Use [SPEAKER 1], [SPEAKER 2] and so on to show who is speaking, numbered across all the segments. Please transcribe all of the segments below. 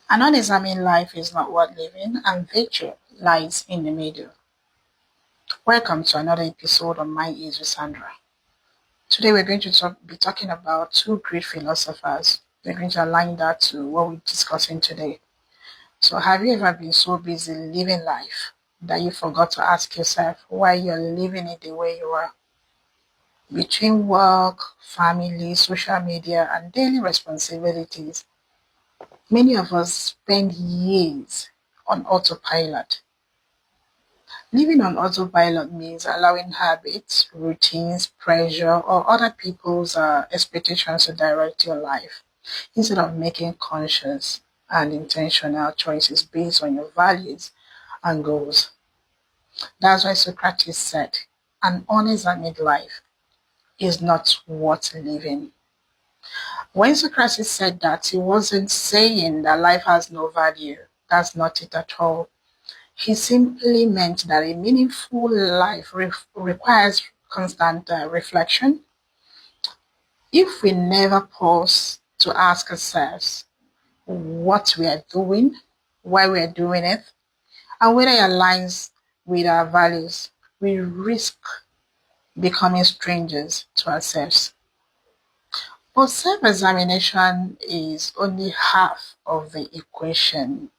[SPEAKER 1] An unexamined life is not worth living, and virtue lies in the middle. Welcome to another episode on MindEase with Sandra. Today we're going to be talking about two great philosophers. We're going to align that to what we're discussing today. So have you ever been so busy living life that you forgot to ask yourself why you're living it the way you are? Between work, family, social media, and daily responsibilities, many of us spend years on autopilot. Living on autopilot means allowing habits, routines, pressure, or other people's expectations to direct your life instead of making conscious and intentional choices based on your values and goals. That's why Socrates said, an unexamined life is not worth living. When Socrates said that, he wasn't saying that life has no value. That's not it at all. He simply meant that a meaningful life requires constant reflection. If we never pause to ask ourselves what we are doing, why we are doing it, and whether it aligns with our values, we risk becoming strangers to ourselves. But self examination is only half of the equation.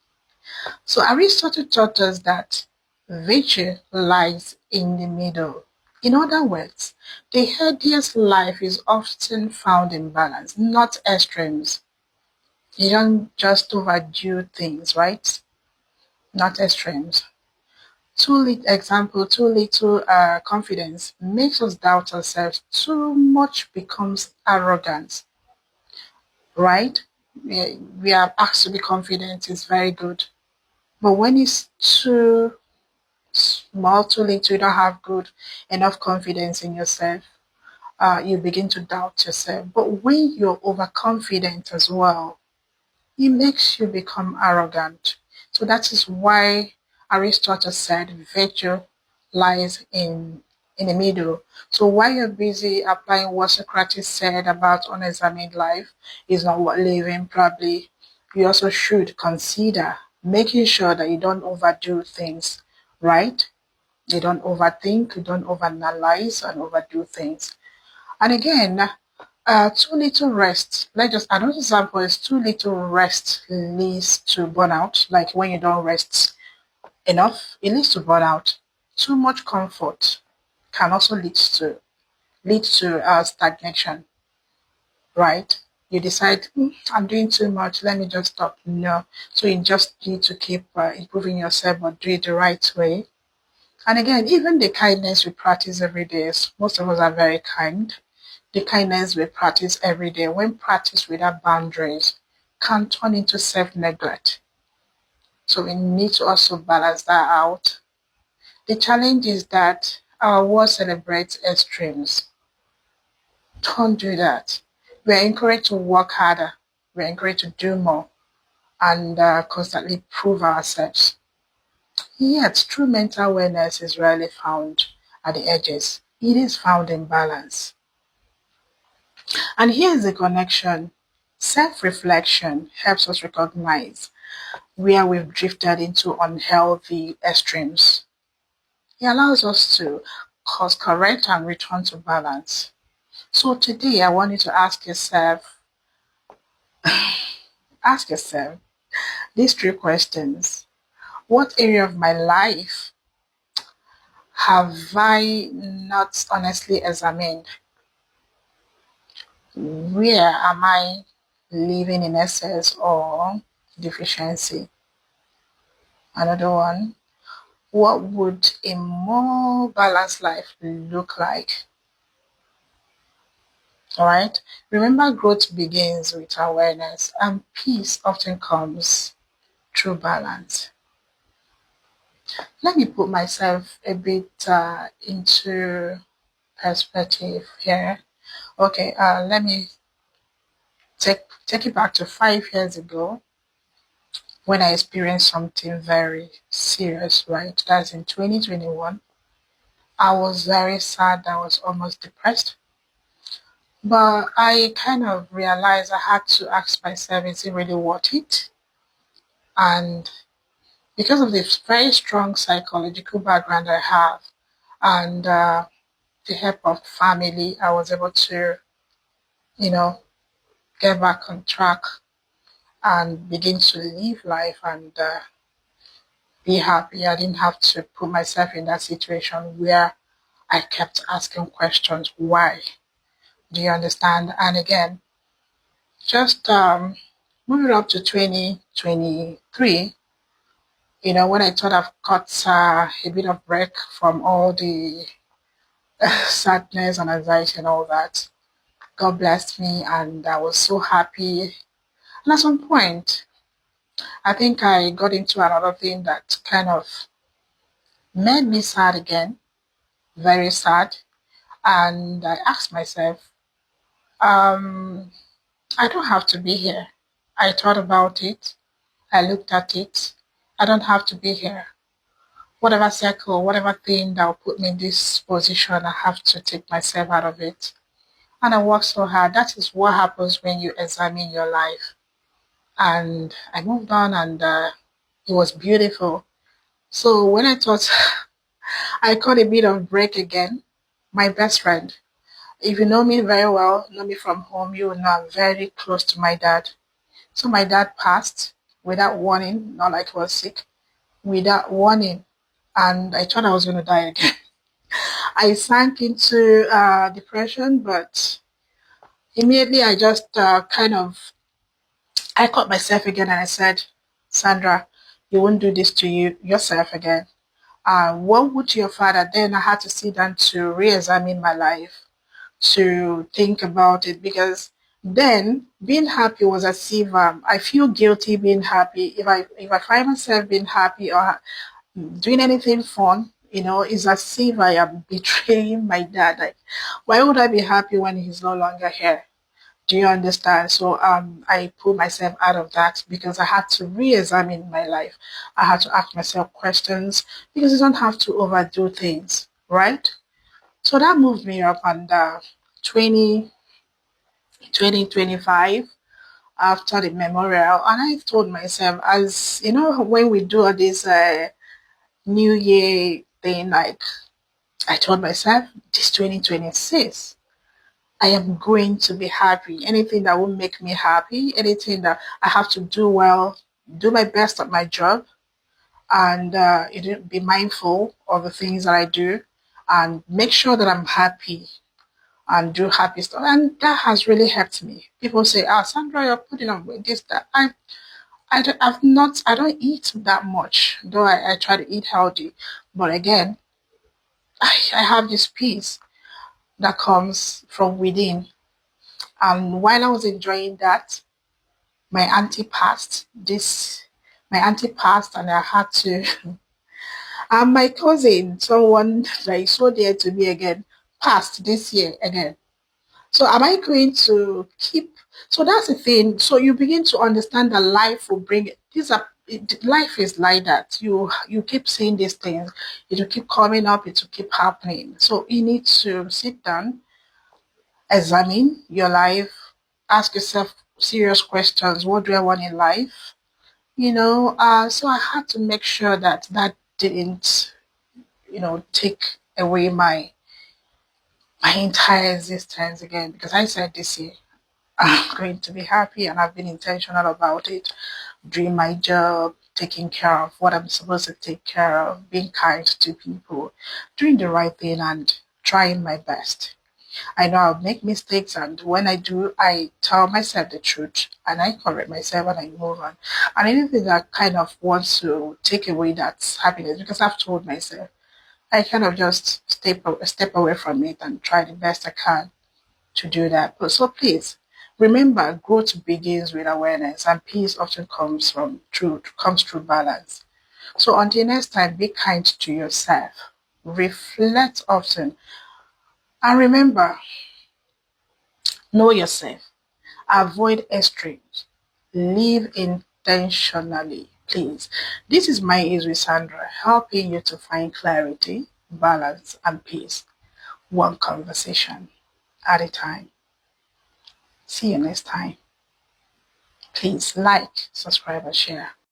[SPEAKER 1] So Aristotle taught us that virtue lies in the middle. In other words, the healthiest life is often found in balance, not extremes. You don't just overdo things, right? Not extremes. Too little confidence makes us doubt ourselves. Too much becomes arrogance, right? We are asked to be confident, it's very good. But when it's too small, too little, you don't have good enough confidence in yourself, you begin to doubt yourself. But when you're overconfident as well, it makes you become arrogant. So that is why Aristotle said virtue lies in the middle. So while you're busy applying what Socrates said about unexamined life is not worth living, probably you also should consider making sure that you don't overdo things, right? You don't overthink, you don't overanalyze and overdo things. And again, too little rest. Let's just another example is too little rest leads to burnout. Like when you don't rest enough, it leads to burnout. Too much comfort can also lead to stagnation, right? You decide, I'm doing too much, let me just stop. No. So you just need to keep improving yourself but do it the right way. And again, even the kindness we practice every day, most of us are very kind. The kindness we practice every day, when practiced without boundaries, can turn into self-neglect. So we need to also balance that out. The challenge is that our world celebrates extremes. Don't do that. We're encouraged to work harder. We're encouraged to do more and constantly prove ourselves. Yet, true mental wellness is rarely found at the edges. It is found in balance. And here's the connection. Self reflection helps us recognize where we've drifted into unhealthy extremes. It allows us to course correct and return to balance. So today I want you to ask yourself these three questions. What area of my life have I not honestly examined? Where am I living in excess or deficiency? Another one, what would a more balanced life look like? All right. Remember, growth begins with awareness, and peace often comes through balance. Let me put myself a bit into perspective here. Okay, let me take it back to 5 years ago when I experienced something very serious, right? That's in 2021. I was very sad, I was almost depressed. But I kind of realized I had to ask myself, is it really worth it? And because of the very strong psychological background I have and the help of family, I was able to, you know, get back on track and begin to live life and be happy. I didn't have to put myself in that situation where I kept asking questions. Why? Do you understand? And again, just moving up to 2023, when I thought I've got a bit of break from all the sadness and anxiety and all that, God blessed me and I was so happy. And at some point, I think I got into another thing that kind of made me sad again, very sad. And I asked myself, um, I don't have to be here. I thought about it. I looked at it. I don't have to be here. Whatever circle, whatever thing that will put me in this position, I have to take myself out of it. And I worked so hard. That is what happens when you examine your life. And I moved on and it was beautiful. So when I thought I caught a bit of break again, my best friend, if you know me very well, know me from home, you know I'm very close to my dad. So my dad passed without warning, not like he was sick, without warning. And I thought I was going to die again. I sank into depression, but immediately I just I caught myself again and I said, Sandra, you won't do this to yourself again. What would your father? Then I had to sit down to re-examine my life, to think about it, because then being happy was as if I feel guilty being happy. If I find myself being happy or doing anything fun, it's as if I am betraying my dad. Like, why would I be happy when he's no longer here? Do you understand? So I pulled myself out of that because I had to re-examine my life. I had to ask myself questions because you don't have to overdo things, right? So that moved me up, and 20, 2025 after the memorial, and I told myself, as you know, when we do all this New Year thing, like I told myself, this 2026. I am going to be happy. Anything that will make me happy, anything that I have to do well, do my best at my job, and be mindful of the things that I do, and make sure that I'm happy and do happy stuff. And that has really helped me. People say, Sandra, you're putting on weight, this, that. I don't eat that much, though I try to eat healthy. But again, I have this peace that comes from within. And while I was enjoying that, my auntie passed. My auntie passed, and I had to. And my cousin, someone that is so dear to me again, passed this year again. So am I going to keep? So that's the thing. So you begin to understand that life will bring it. Life is like that. You keep seeing these things. It will keep coming up. It will keep happening. So you need to sit down, examine your life, ask yourself serious questions. What do I want in life? So I had to make sure that didn't, take away my entire existence again, because I said this year I'm going to be happy, and I've been intentional about it, doing my job, taking care of what I'm supposed to take care of, being kind to people, doing the right thing, and trying my best. I know I'll make mistakes, and when I do, I tell myself the truth and I correct myself and I move on. And anything that kind of wants to take away that happiness, because I've told myself, I kind of just step away from it and try the best I can to do that. But so please remember, growth begins with awareness, and peace often comes through balance. So until next time, be kind to yourself, reflect often, and remember, know yourself. Avoid extremes. Live intentionally, please. This is MindEase with Sandra, helping you to find clarity, balance, and peace, one conversation at a time. See you next time. Please like, subscribe, and share.